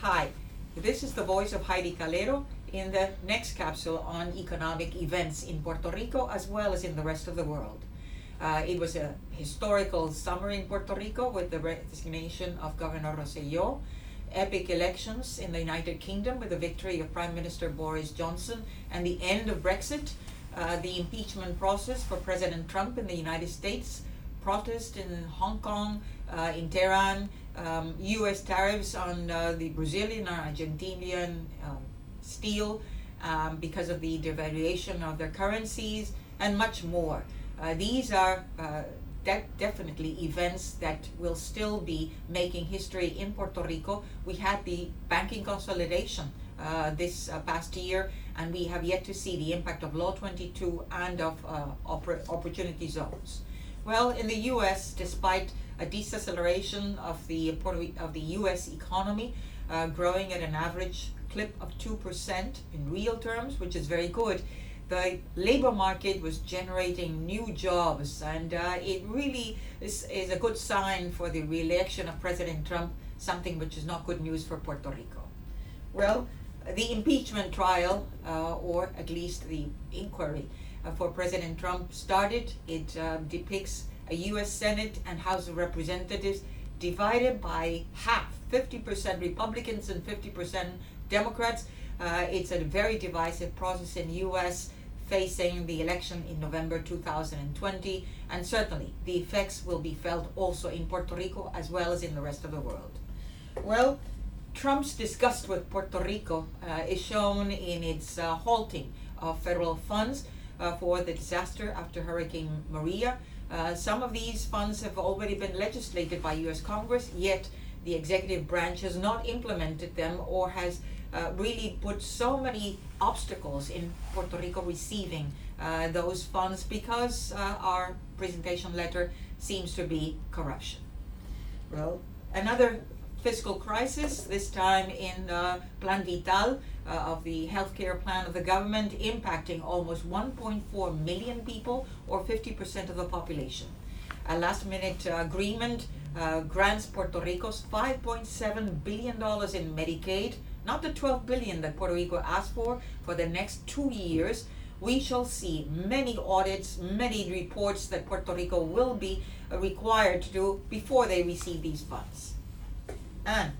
Hi, this is the Voice of Heidie Calero in the next capsule on economic events in Puerto Rico as well as in the rest of the world. It was a historical summer in Puerto Rico with the resignation of Governor Rosselló, epic elections in the United Kingdom with the victory of Prime Minister Boris Johnson and the end of Brexit, the impeachment process for President Trump in the United States, protest in Hong Kong, in Tehran, U.S. tariffs on the Brazilian and Argentinian steel because of the devaluation of their currencies, and much more. These are definitely events that will still be making history in Puerto Rico. We had the banking consolidation this past year, and we have yet to see the impact of Law 22 and of opportunity zones. Well, in the U.S., despite a deceleration of the U.S. economy, growing at an average clip of 2% in real terms, which is very good, the labor market was generating new jobs, and it really is a good sign for the re-election of President Trump, something which is not good news for Puerto Rico. Well, the impeachment trial, or at least the inquiry for President Trump started. It depicts a U.S. Senate and House of Representatives divided by half, 50% Republicans and 50% Democrats. It's a very divisive process in the U.S. facing the election in November 2020, and certainly the effects will be felt also in Puerto Rico as well as in the rest of the world. Well, Trump's disgust with Puerto Rico is shown in its halting of federal funds for the disaster after Hurricane Maria. Some of these funds have already been legislated by U.S. Congress, yet the executive branch has not implemented them or has really put so many obstacles in Puerto Rico receiving those funds because our presentation letter seems to be corruption. Well, another fiscal crisis, this time in Plan Vital of the healthcare plan of the government, impacting almost 1.4 million people or 50% of the population. A last-minute agreement grants Puerto Rico's $5.7 billion in Medicaid, not the $12 billion that Puerto Rico asked for the next 2 years. We shall see many audits, many reports that Puerto Rico will be required to do before they receive these funds. And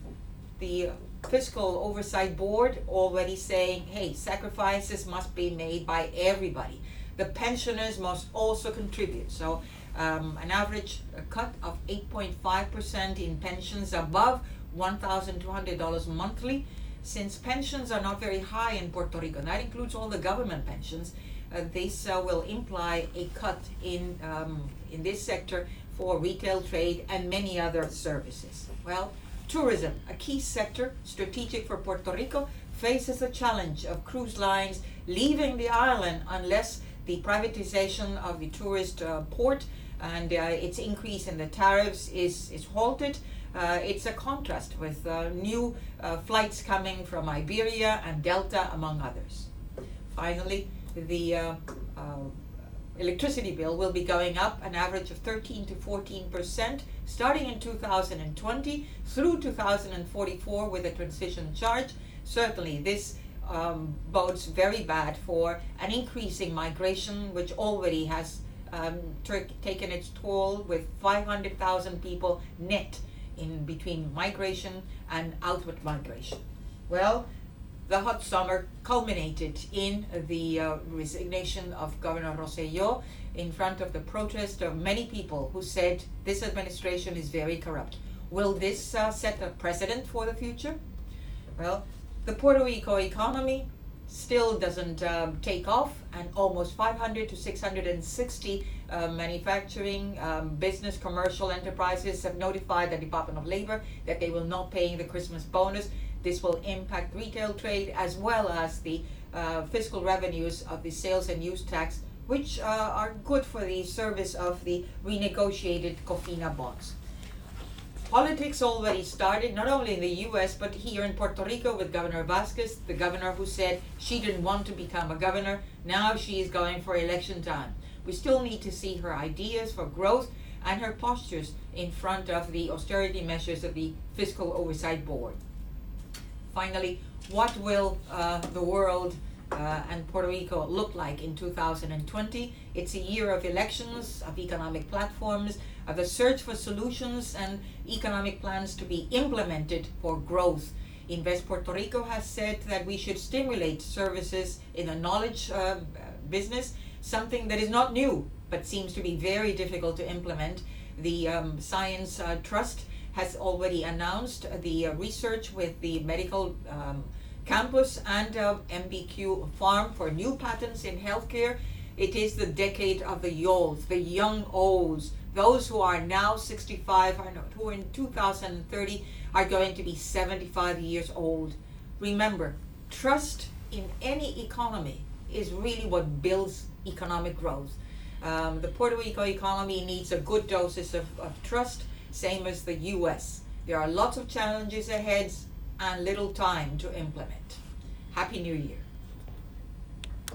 the Fiscal Oversight Board already saying, hey, sacrifices must be made by everybody. The pensioners must also contribute. So an average cut of 8.5% in pensions above $1,200 monthly. Since pensions are not very high in Puerto Rico, and that includes all the government pensions, this will imply a cut in this sector for retail trade and many other services. Well, tourism, a key sector strategic for Puerto Rico, faces the challenge of cruise lines leaving the island unless the privatization of the tourist port and its increase in the tariffs is halted. It's a contrast with new flights coming from Iberia and Delta, among others. Finally, the electricity bill will be going up an average of 13 to 14% starting in 2020 through 2044 with a transition charge. Certainly this bodes very bad for an increasing migration, which already has taken its toll with 500,000 people net in between migration and outward migration. Well, the hot summer culminated in the resignation of Governor Rosselló in front of the protest of many people who said this administration is very corrupt. Will this set a precedent for the future? Well, the Puerto Rico economy still doesn't take off, and almost 500 to 660 manufacturing, business, commercial enterprises have notified the Department of Labor that they will not pay the Christmas bonus. This will impact retail trade as well as the fiscal revenues of the sales and use tax, which are good for the service of the renegotiated COFINA bonds. Politics already started, not only in the U.S., but here in Puerto Rico with Governor Vasquez, the governor who said she didn't want to become a governor. Now she is going for election time. We still need to see her ideas for growth and her postures in front of the austerity measures of the Fiscal Oversight Board. finally, what will the world and Puerto Rico look like in 2020? It's a year of elections, of economic platforms, of the search for solutions and economic plans to be implemented for growth. Invest Puerto Rico has said that we should stimulate services in the knowledge business, something that is not new but seems to be very difficult to implement. The Science Trust has already announced the research with the medical campus and MBQ farm for new patents in healthcare. It is the decade of the YOLs, the young olds, those who are now 65, who in 2030 are going to be 75 years old. Remember, trust in any economy is really what builds economic growth. The Puerto Rico economy needs a good doses of trust, same as the US. There are lots of challenges ahead and little time to implement. Happy New Year.